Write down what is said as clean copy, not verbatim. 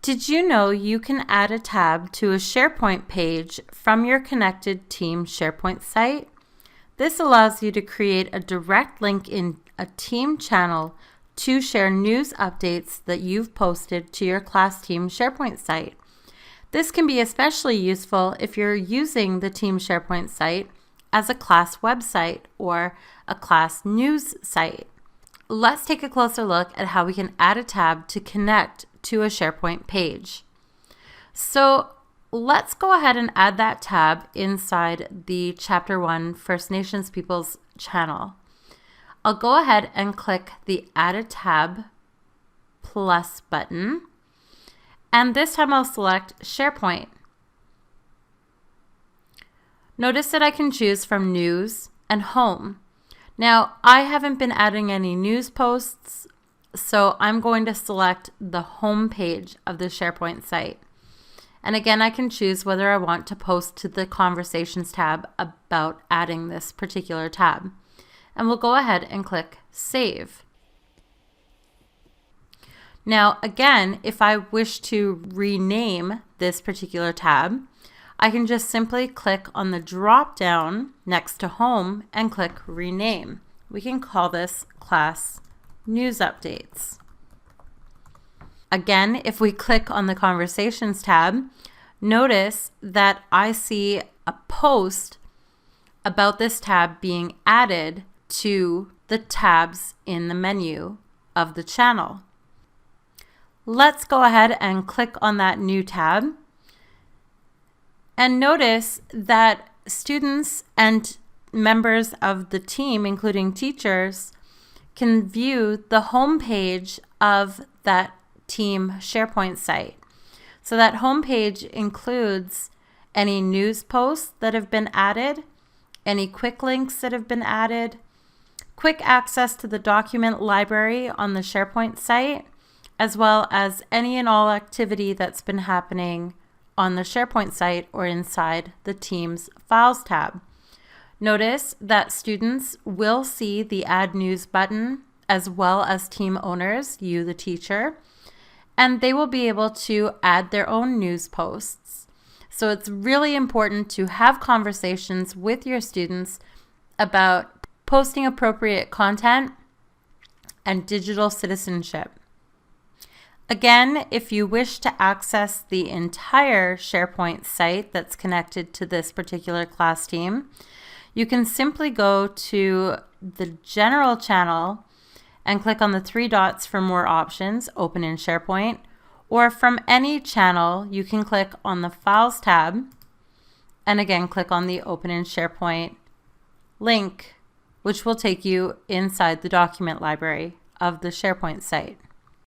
Did you know you can add a tab to a SharePoint page from your connected team SharePoint site? This allows you to create a direct link in a team channel to share news updates that you've posted to your class team SharePoint site. This can be especially useful if you're using the team SharePoint site as a class website or a class news site. Let's take a closer look at how we can add a tab to connect to a SharePoint page. So let's go ahead and add that tab inside the Chapter 1 First Nations Peoples channel. I'll go ahead and click the Add a Tab plus button, and this time I'll select SharePoint. Notice that I can choose from News and Home. Now, I haven't been adding any news posts, so I'm going to select the home page of the SharePoint site. And again, I can choose whether I want to post to the Conversations tab about adding this particular tab. And we'll go ahead and click Save. Now, again, if I wish to rename this particular tab, I can just simply click on the drop down next to Home and click Rename. We can call this Class News Updates. Again, if we click on the Conversations tab, notice that I see a post about this tab being added to the tabs in the menu of the channel. Let's go ahead and click on that new tab. And notice that students and members of the team, including teachers, can view the home page of that team SharePoint site. So that home page includes any news posts that have been added, any quick links that have been added, quick access to the document library on the SharePoint site, as well as any and all activity that's been happening on the SharePoint site or inside the Team's Files tab. Notice that students will see the Add News button, as well as team owners, you the teacher, and they will be able to add their own news posts. So it's really important to have conversations with your students about posting appropriate content and digital citizenship. Again, if you wish to access the entire SharePoint site that's connected to this particular class team, you can simply go to the General channel and click on the three dots for more options, Open in SharePoint, or from any channel, you can click on the Files tab and again click on the Open in SharePoint link, which will take you inside the document library of the SharePoint site.